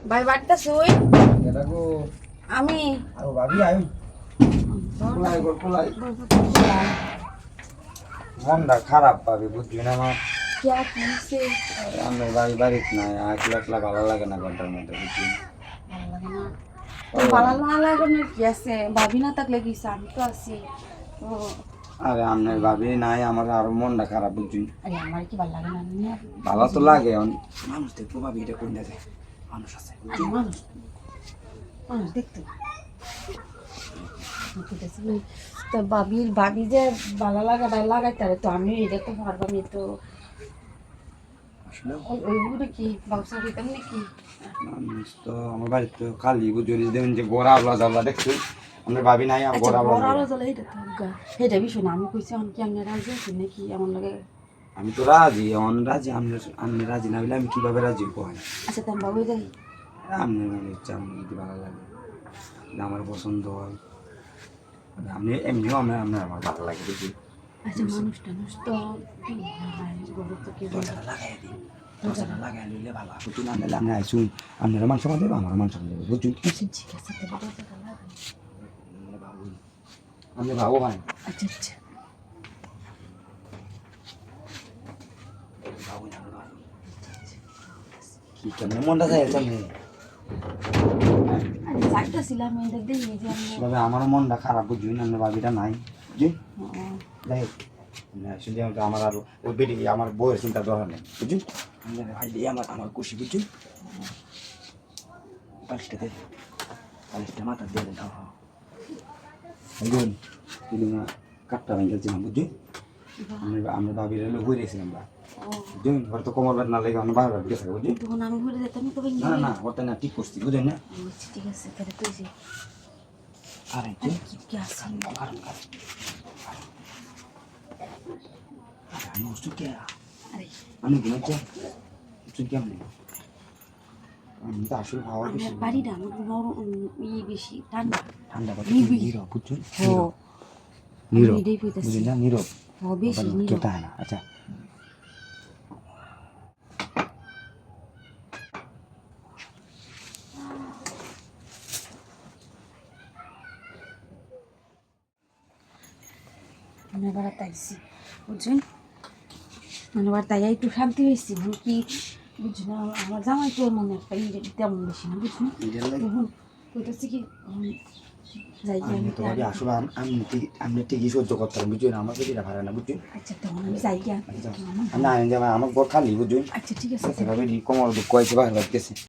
ভাই বাড়িতে শুই এটা গো আমি আও ভাবি আয়ুন পোলাই মনটা খারাপ পাবি বুঝছি না আমার क्या কিসে আমি বাড়িতে নাই একলা একলা ভালো লাগে না ঘরটার মধ্যে বুঝছি ভালো লাগে না তো ভালো না লাগে না কি আছে ভাবি না থাকলে কি আমি তো আছি তো আরে আমি ভাবি নাই আমার আরো মনটা খারাপ বুঝছি আরে আমার কি ভালো লাগে না আমি ভালো তো লাগে মানুষ দেখবো ভাবি এটা কোন দেয় মানুষ আছে আরে মানুষ মানুষ দেখতে তো ভাবি যে ভালো লাগাটা লাগাইতে তো আমি এটা তো পারবো আমি তো আসলে ওইগুলো কি ব্যবসা দিতাম নাকি মানুষ তো আমার বাড়িতে তো খালি বুঝছি দেবেন যে গোড়া আবলা জাবলা দেখছো আমরা ভাবি নাই আচ্ছা গোড়া বড় আবলা আলো জ্বলে এটা তো এটা বিষয় না আমি কইছি আমি কি আমি রাজি আছি নাকি এমন লাগে আমি তো রাজি রাজি আমি রাজি না হলে আমি কিভাবে রাজি হবো আচ্ছা তাই বাবু যাই আমি মনে ইচ্ছা আমি যদি ভালো লাগে যদি আমার পছন্দ হয় আমি এমনিও আমার ভালো লাগে বুঝি আচ্ছা মানুষ টানুষ তো গরু তো কি দরজাটা লাগাই দিই দরজাটা লাগাই নিলে ভালো বুঝি না নিলে আমি আইসুন আপনারা মান সম্মান দেবো আমার মান সম্মান দেবো বুঝছি ঠিক আছে তাহলে দরজাটা লাগাই আমি ভাবো ভাই আচ্ছা আচ্ছা কি কেমন মনটা যায় আমি আরে চাইতেছিলাম এদের দেখি যে আমি তবে আমারও মনটা খারাপ বুঝছি না আপনার ভাবিটা নাই বুঝছি যাই হোক শুধু আমার আর ওই বেটি আমার বউয়ের চিন্তা দরকার নেই বুঝছি ভাই আমার আমার খুশি বুঝছি পালিশটা দে পালিশটা মাথা দিয়ে দেন বুঝুন কিন্তু না কাপটা ভেঙেছিলাম বুঝছি আমরা ভাবির হলে হয়ে গেছিলাম বা বুঝুন ওর তো কোমর না লেগে আমরা বারবার গেছে বুঝছি তখন আমি ঘুরে যেতাম তো ভাই না না ওটা না ঠিক করছি বুঝলেন না ঠিক আছে তাহলে তুই যে আরে কি আছে আমি ওষুধ কে আরে আমি ঘুমাচ্ছি ওষুধ কেমন আমি তো আসলে খাওয়া বেশি আমার বাড়ি না আমার বেশি ঠান্ডা ঠান্ডা কথা নিবিড়। নীরব বুঝছেন ও নীরব এটাই কইতাছি। বুঝলেন না নীরব ও বেশি কেউ নীরব তাই না আচ্ছা আমি এবার তাইছি বুঝছেন মানে এবার তাই একটু শান্তি হয়েছি মানে কি বুঝছি না আমার জামাই তো মনে একটা তেমন বেশি না বুঝছি না এটার লাগে তখন কইতাছি কি যাই গিয়ে আমি তো ভাবি আসলে আমি ঠিকই সহ্য করতাম বুঝছেন আমার পেটিটা ভালো না বুঝছেন আচ্ছা তখন আমি যাই গিয়া আমি না আমার ঘর খালি বুঝছেন আচ্ছা ঠিক আছে সেভাবে কোমর দুঃখ হয়েছে ভালো লাগতেছে